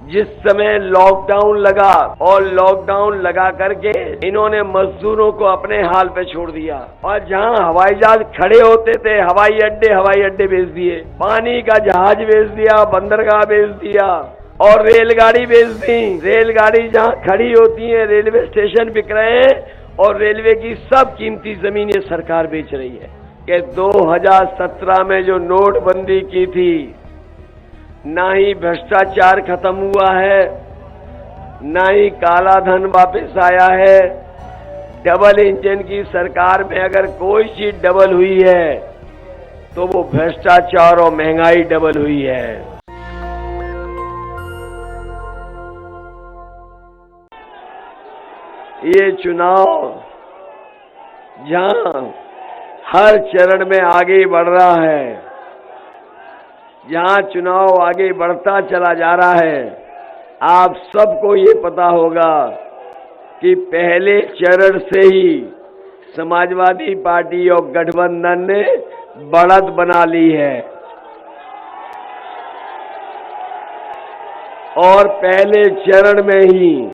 जिस समय लॉकडाउन लगा और लॉकडाउन लगा करके इन्होंने मजदूरों को अपने हाल पे छोड़ दिया और जहां हवाई जहाज खड़े होते थे हवाई अड्डे बेच दिए, पानी का जहाज बेच दिया, बंदरगाह बेच दिया और रेलगाड़ी बेच दी। रेलगाड़ी जहां खड़ी होती है रेलवे स्टेशन बिक रहे हैं और रेलवे की सब कीमती जमीन ये सरकार बेच रही है। कि 2017 में जो नोटबंदी की थी, ना ही भ्रष्टाचार खत्म हुआ है, ना ही काला धन वापस आया है। डबल इंजन की सरकार में अगर कोई चीज डबल हुई है तो वो भ्रष्टाचार और महंगाई डबल हुई है। ये चुनाव जहां हर चरण में आगे बढ़ रहा है, जहां चुनाव आगे बढ़ता चला जा रहा है, आप सबको ये पता होगा कि पहले चरण से ही समाजवादी पार्टी और गठबंधन ने बढ़त बना ली है और पहले चरण में ही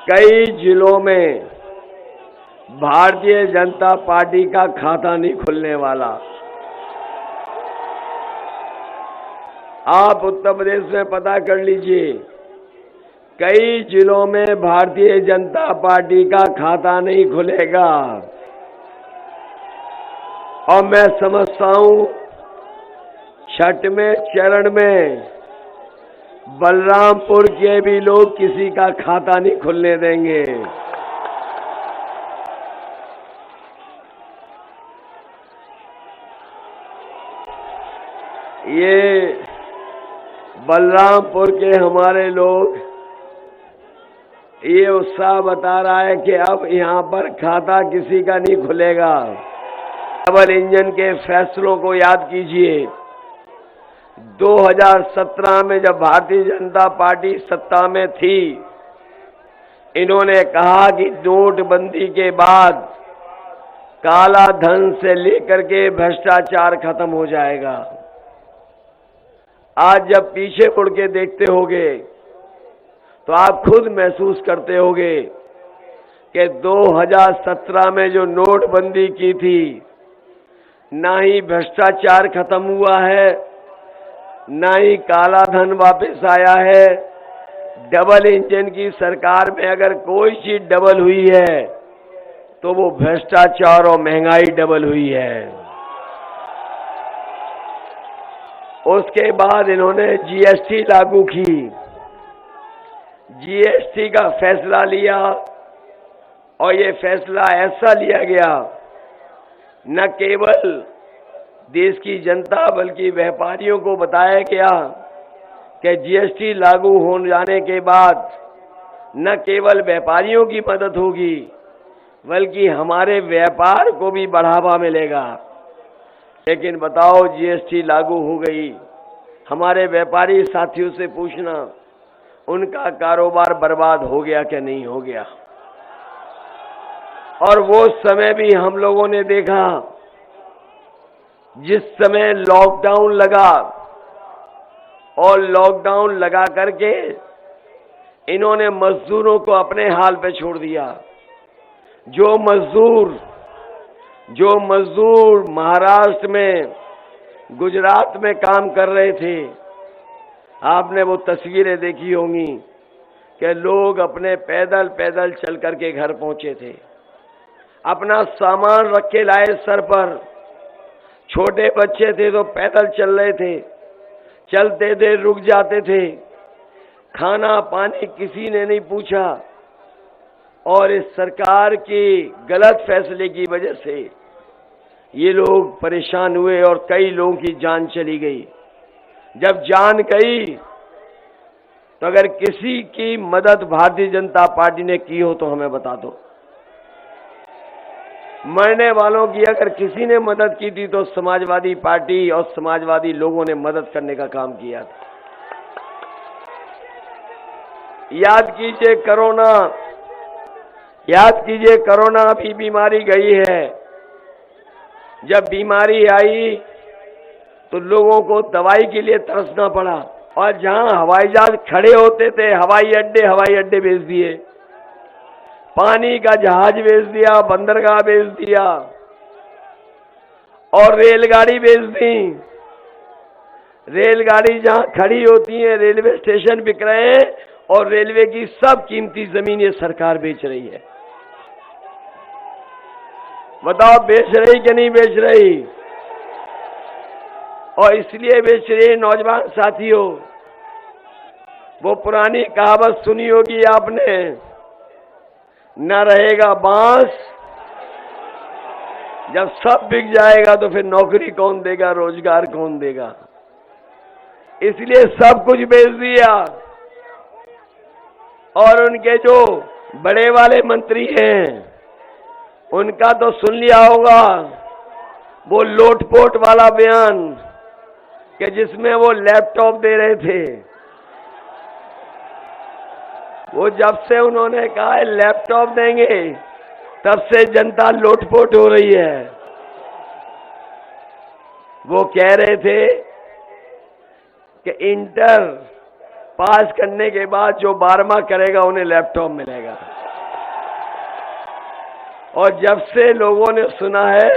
कई जिलों में भारतीय जनता पार्टी का खाता नहीं खुलने वाला। आप उत्तर प्रदेश में पता कर लीजिए, कई जिलों में भारतीय जनता पार्टी का खाता नहीं खुलेगा और मैं समझता हूं छठवें चरण में बलरामपुर के भी लोग किसी का खाता नहीं खुलने देंगे। ये बलरामपुर के हमारे लोग ये उत्साह बता रहा है कि अब यहां पर खाता किसी का नहीं खुलेगा। डबल इंजन के फैसलों को याद कीजिए। 2017 में जब भारतीय जनता पार्टी सत्ता में थी, इन्होंने कहा कि नोटबंदी के बाद काला धन से लेकर के भ्रष्टाचार खत्म हो जाएगा। आज जब पीछे मुड़ के देखते होगे तो आप खुद महसूस करते होगे कि 2017 में जो नोटबंदी की थी, ना ही भ्रष्टाचार खत्म हुआ है, ना ही काला धन वापस आया है। डबल इंजन की सरकार में अगर कोई चीज डबल हुई है तो वो भ्रष्टाचार और महंगाई डबल हुई है। उसके बाद इन्होंने जीएसटी लागू की। जीएसटी का फैसला लिया और ये फैसला ऐसा लिया गया, न केवल देश की जनता बल्कि व्यापारियों को बताया गया कि जीएसटी लागू हो जाने के बाद न केवल व्यापारियों की मदद होगी बल्कि हमारे व्यापार को भी बढ़ावा मिलेगा। लेकिन बताओ, जीएसटी लागू हो गई, हमारे व्यापारी साथियों से पूछना उनका कारोबार बर्बाद हो गया कि नहीं हो गया। और वो समय भी हम लोगों ने देखा जिस समय लॉकडाउन लगा और लॉकडाउन लगा करके इन्होंने मजदूरों को अपने हाल पे छोड़ दिया। जो मजदूर महाराष्ट्र में, गुजरात में काम कर रहे थे, आपने वो तस्वीरें देखी होंगी कि लोग अपने पैदल चल करके घर पहुंचे थे, अपना सामान रख के लाए सर पर। छोटे बच्चे थे तो पैदल चल रहे थे, चलते थे रुक जाते थे, खाना पानी किसी ने नहीं पूछा। और इस सरकार के गलत फैसले की वजह से ये लोग परेशान हुए और कई लोगों की जान चली गई। जब जान गई तो अगर किसी की मदद भारतीय जनता पार्टी ने की हो तो हमें बता दो। मरने वालों की अगर किसी ने मदद की थी तो समाजवादी पार्टी और समाजवादी लोगों ने मदद करने का काम किया था। याद कीजिए कोरोना अभी बीमारी गई है। जब बीमारी आई तो लोगों को दवाई के लिए तरसना पड़ा और जहां हवाई जहाज खड़े होते थे हवाई अड्डे बेच दिए, पानी का जहाज बेच दिया, बंदरगाह बेच दिया और रेलगाड़ी बेच दी। रेलगाड़ी जहां खड़ी होती है रेलवे स्टेशन बिक रहे हैं और रेलवे की सब कीमती जमीन ये सरकार बेच रही है। बताओ बेच रही कि नहीं बेच रही? और इसलिए बेच रही नौजवान साथियों, वो पुरानी कहावत सुनी होगी आपने, न रहेगा बांस, जब सब बिक जाएगा तो फिर नौकरी कौन देगा, रोजगार कौन देगा? इसलिए सब कुछ बेच दिया। और उनके जो बड़े वाले मंत्री हैं उनका तो सुन लिया होगा वो लोटपोट वाला बयान कि जिसमें वो लैपटॉप दे रहे थे। वो जब से उन्होंने कहा है लैपटॉप देंगे तब से जनता लोटपोट हो रही है। वो कह रहे थे कि इंटर पास करने के बाद जो 12वां करेगा उन्हें लैपटॉप मिलेगा। और जब से लोगों ने सुना है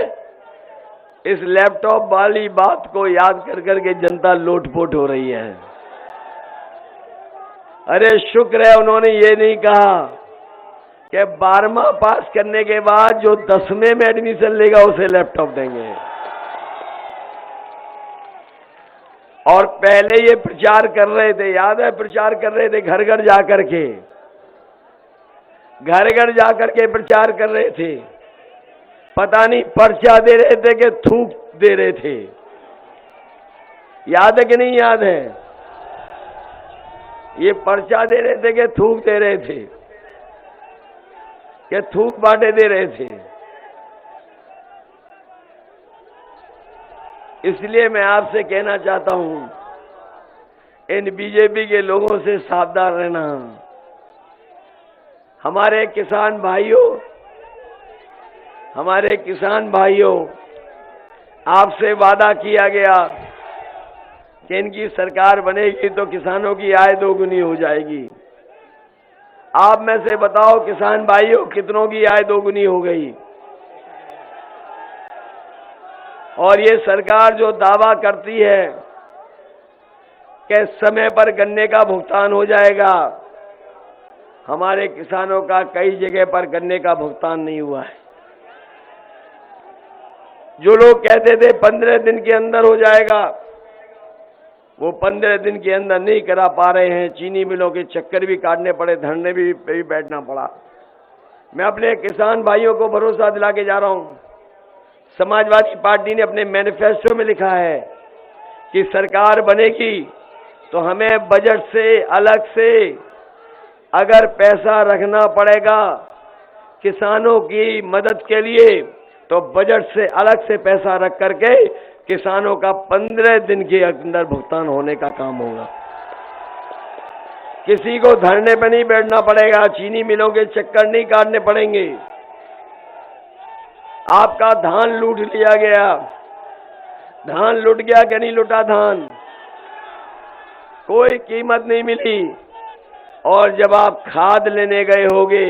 इस लैपटॉप वाली बात को याद कर करके जनता लोटपोट हो रही है। अरे शुक्र है उन्होंने ये नहीं कहा कि 12वां पास करने के बाद जो 10वें में एडमिशन लेगा उसे लैपटॉप देंगे। और पहले ये प्रचार कर रहे थे, याद है प्रचार कर रहे थे, घर घर जाकर के प्रचार कर रहे थे। पता नहीं पर्चा दे रहे थे कि थूक दे रहे थे। याद है कि नहीं याद है? ये पर्चा दे रहे थे कि थूक दे रहे थे, कि थूक बांटे दे रहे थे। इसलिए मैं आपसे कहना चाहता हूं, इन बीजेपी के लोगों से सावधान रहना। हमारे किसान भाइयों, आपसे वादा किया गया कि इनकी सरकार बनेगी तो किसानों की आय दोगुनी हो जाएगी। आप में से बताओ किसान भाइयों कितनों की आय दोगुनी हो गई? और ये सरकार जो दावा करती है कि समय पर गन्ने का भुगतान हो जाएगा, हमारे किसानों का कई जगह पर गन्ने का भुगतान नहीं हुआ है। जो लोग कहते थे 15 दिन के अंदर हो जाएगा, वो 15 दिन के अंदर नहीं करा पा रहे हैं। चीनी मिलों के चक्कर भी काटने पड़े, धरने भी बैठना पड़ा। मैं अपने किसान भाइयों को भरोसा दिला के जा रहा हूं, समाजवादी पार्टी ने अपने मैनिफेस्टो में लिखा है कि सरकार बनेगी तो हमें बजट से अलग से अगर पैसा रखना पड़ेगा किसानों की मदद के लिए, तो बजट से अलग से पैसा रख करके किसानों का 15 दिन के अंदर भुगतान होने का काम होगा। किसी को धरने पर नहीं बैठना पड़ेगा, चीनी मिलों के चक्कर नहीं काटने पड़ेंगे। आपका धान लूट लिया गया, धान लुट गया कि नहीं लुटा धान? कोई कीमत नहीं मिली। और जब आप खाद लेने गए होगे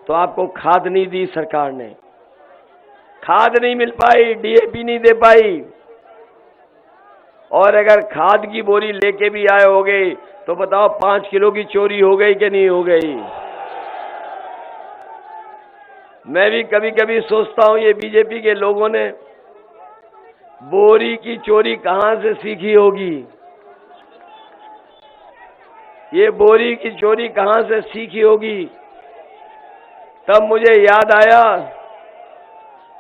तो आपको खाद नहीं दी सरकार ने, खाद नहीं मिल पाई, डीएपी नहीं दे पाई। और अगर खाद की बोरी लेके भी आए होगे तो बताओ 5 किलो की चोरी हो गई कि नहीं हो गई? मैं भी कभी कभी सोचता हूं ये बीजेपी के लोगों ने बोरी की चोरी कहां से सीखी होगी? ये बोरी की चोरी कहां से सीखी होगी? तब मुझे याद आया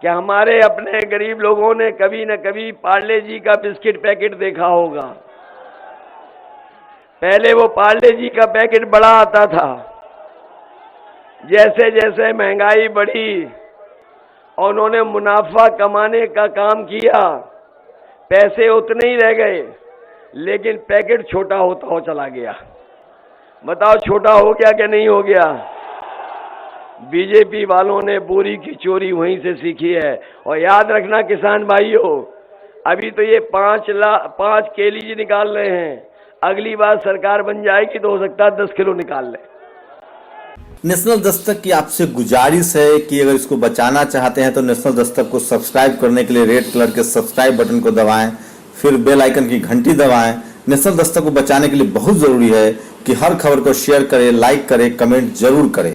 कि हमारे अपने गरीब लोगों ने कभी न कभी पार्ले जी का बिस्किट पैकेट देखा होगा। पहले वो पार्ले जी का पैकेट बड़ा आता था, जैसे जैसे महंगाई बढ़ी और उन्होंने मुनाफा कमाने का काम किया, पैसे उतने ही रह गए लेकिन पैकेट छोटा होता चला गया। बताओ छोटा हो गया कि नहीं हो गया? बीजेपी वालों ने बोरी की चोरी वहीं से सीखी है। और याद रखना किसान भाइयों, अभी तो ये 5 केली निकाल रहे हैं, अगली बार सरकार बन जाएगी तो हो सकता है 10 किलो निकाल ले। नेशनल दस्तक की आपसे गुजारिश है कि अगर इसको बचाना चाहते हैं तो नेशनल दस्तक को सब्सक्राइब करने के लिए रेड कलर के सब्सक्राइब बटन को दबाएं, फिर बेल आइकन की घंटी दबाएं। नेशनल दस्तक को बचाने के लिए बहुत जरूरी है कि हर खबर को शेयर करें, लाइक करें, कमेंट जरूर करें।